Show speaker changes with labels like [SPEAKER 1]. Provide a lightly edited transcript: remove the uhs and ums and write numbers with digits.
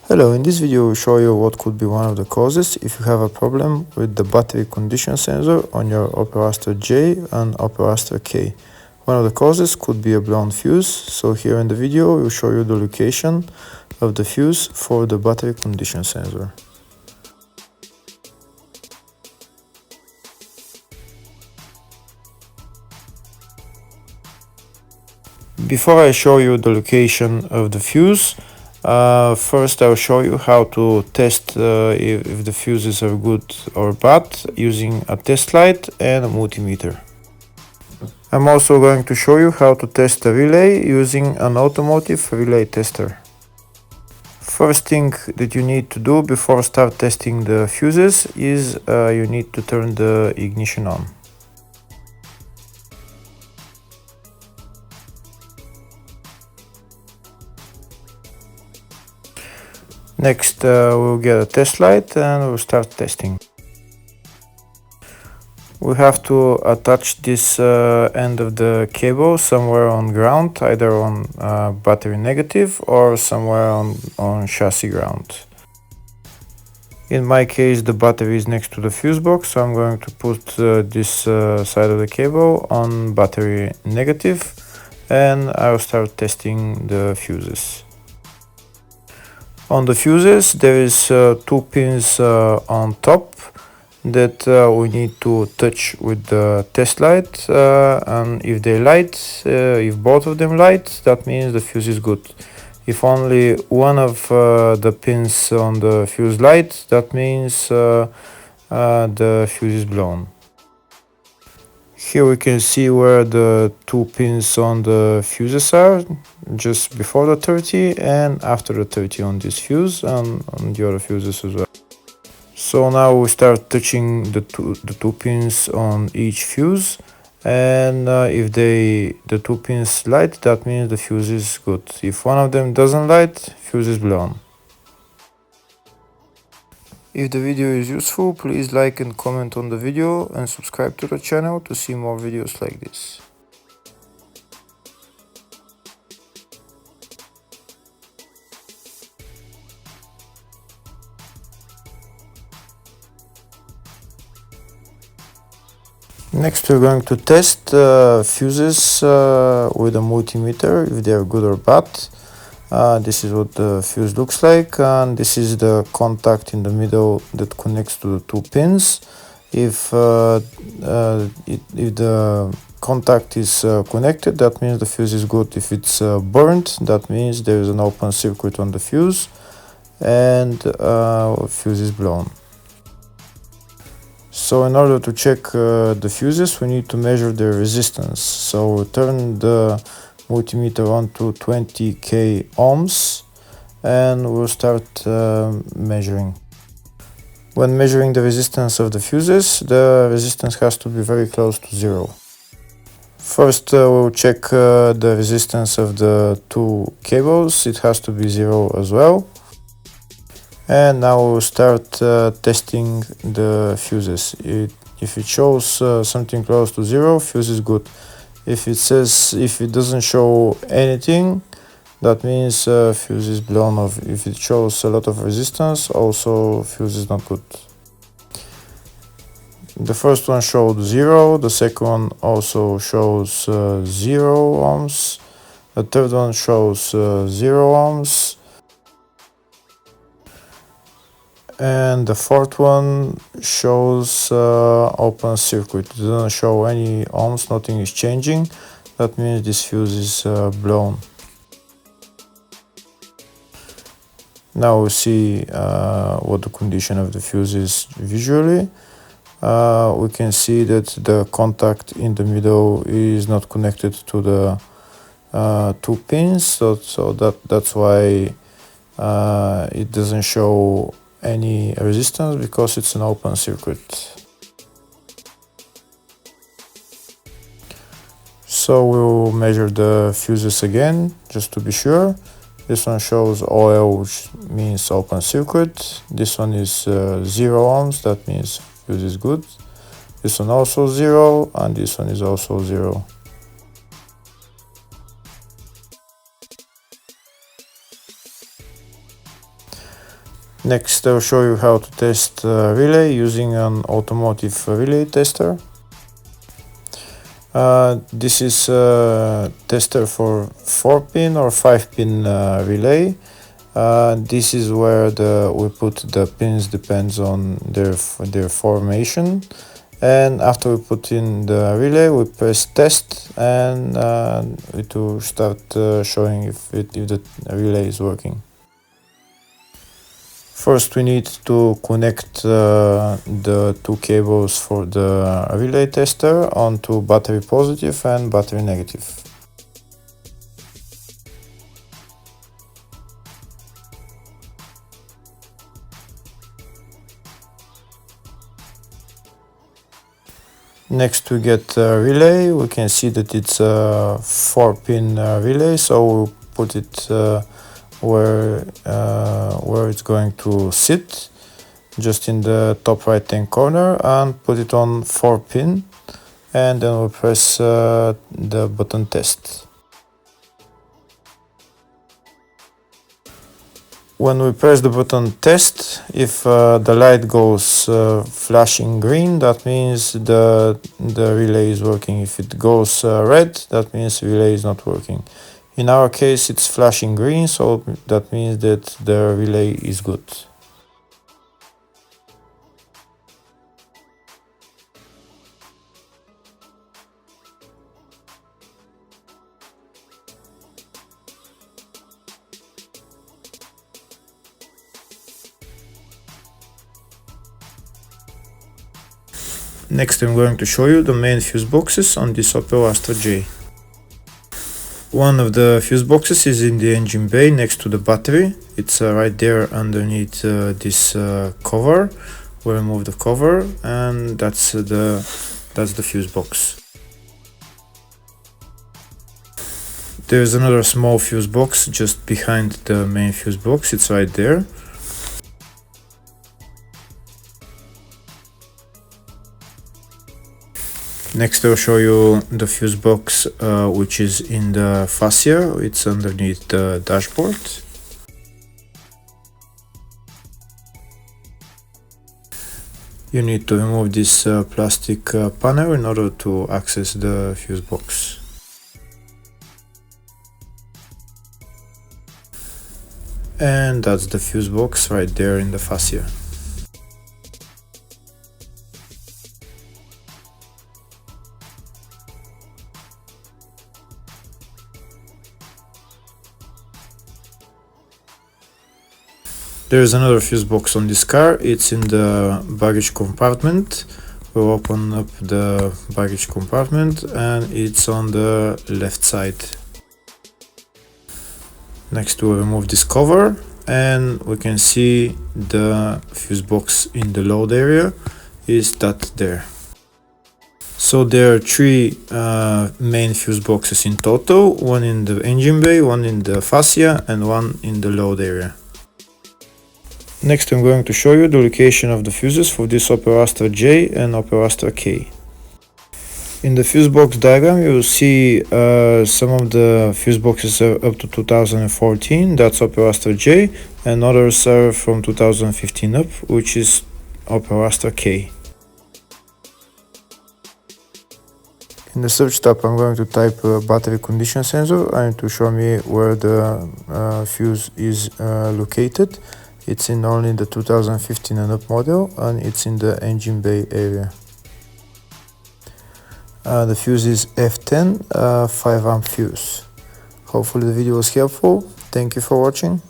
[SPEAKER 1] Hello, in this video we'll show you what could be one of the causes if you have a problem with the battery condition sensor on your Opel Astra J and Opel Astra K. One of the causes could be a blown fuse, so here in the video we'll show you the location of the fuse for the battery condition sensor. Before I show you the location of the fuse, first I'll show you how to test if the fuses are good or bad using a test light and a multimeter. I'm also going to show you how to test a relay using an automotive relay tester. First thing that you need to do before start testing the fuses is you need to turn the ignition on. Next, we'll get a test light and we'll start testing. We have to attach this end of the cable somewhere on ground, either on battery negative or somewhere on chassis ground. In my case, the battery is next to the fuse box, so I'm going to put this side of the cable on battery negative, and I'll start testing the fuses. On the fuses, there is two pins on top that we need to touch with the test light, and if they light, if both of them light, that means the fuse is good. If only one of the pins on the fuse light, that means the fuse is blown. Here we can see where the two pins on the fuses are, just before the 30 and after the 30 on this fuse and on the other fuses as well. So now we start touching the two pins on each fuse, and if the two pins light, that means the fuse is good. If one of them doesn't light, fuse is blown. If the video is useful, please like and comment on the video and subscribe to the channel to see more videos like this. Next, we're going to test fuses with a multimeter, if they are good or bad. This is what the fuse looks like, and this is the contact in the middle that connects to the two pins. If the contact is connected, that means the fuse is good. If it's burnt, that means there is an open circuit on the fuse and fuse is blown. So in order to check the fuses, we need to measure their resistance. So we'll turn the multimeter on to 20k ohms and we'll start measuring. When measuring the resistance of the fuses, the resistance has to be very close to zero. First, we'll check the resistance of the two cables. It has to be zero as well. And now we'll start testing the fuses. If it shows something close to zero, fuse is good. If it doesn't show anything, that means fuse is blown off. If it shows a lot of resistance, also fuse is not good. The first one showed 0, the second one also shows 0 ohms, the third one shows 0 ohms, and the fourth one shows open circuit. It doesn't show any ohms, nothing is changing. That means this fuse is blown. Now we see what the condition of the fuse is visually. We can see that the contact in the middle is not connected to the two pins, so that's why it doesn't show any resistance, because it's an open circuit. So we'll measure the fuses again, just to be sure. This one shows OL, which means open circuit. This one is 0 ohms, that means fuse is good. This one also 0, and this one is also 0. Next, I'll show you how to test relay using an automotive relay tester. This is a tester for 4-pin or 5-pin relay. This is where we put the pins, depends on their formation. And after we put in the relay, we press test, and it will start showing if the relay is working. First, we need to connect the two cables for the relay tester onto battery positive and battery negative. Next, we get a relay. We can see that it's a 4-pin relay, so we'll put it where it's going to sit, just in the top right hand corner, and put it on 4-pin, and then we'll press the button test. When we press the button test, if the light goes flashing green, that means the relay is working. If it goes red, that means the relay is not working. In our case, it's flashing green, so that means that the relay is good. Next, I'm going to show you the main fuse boxes on this Opel Astra J. One of the fuse boxes is in the engine bay next to the battery. It's right there underneath this cover. We remove the cover, and that's the fuse box. There's another small fuse box just behind the main fuse box. It's right there. Next, I'll show you the fuse box which is in the fascia. It's underneath the dashboard. You need to remove this plastic panel in order to access the fuse box. And that's the fuse box right there in the fascia. There's another fuse box on this car. It's in the baggage compartment. We'll open up the baggage compartment, and it's on the left side. Next, we'll remove this cover, and we can see the fuse box in the load area is that there. So there are three main fuse boxes in total, one in the engine bay, one in the fascia, and one in the load area. Next, I'm going to show you the location of the fuses for this Opel Astra J and Opel Astra K. In the fuse box diagram, you will see some of the fuse boxes are up to 2014, that's Opel Astra J, and others are from 2015 up, which is Opel Astra K. In the search tab, I'm going to type battery condition sensor, and to show me where the fuse is located. It's in only the 2015 and up model, and it's in the engine bay area. The fuse is F10, 5 amp fuse. Hopefully the video was helpful. Thank you for watching.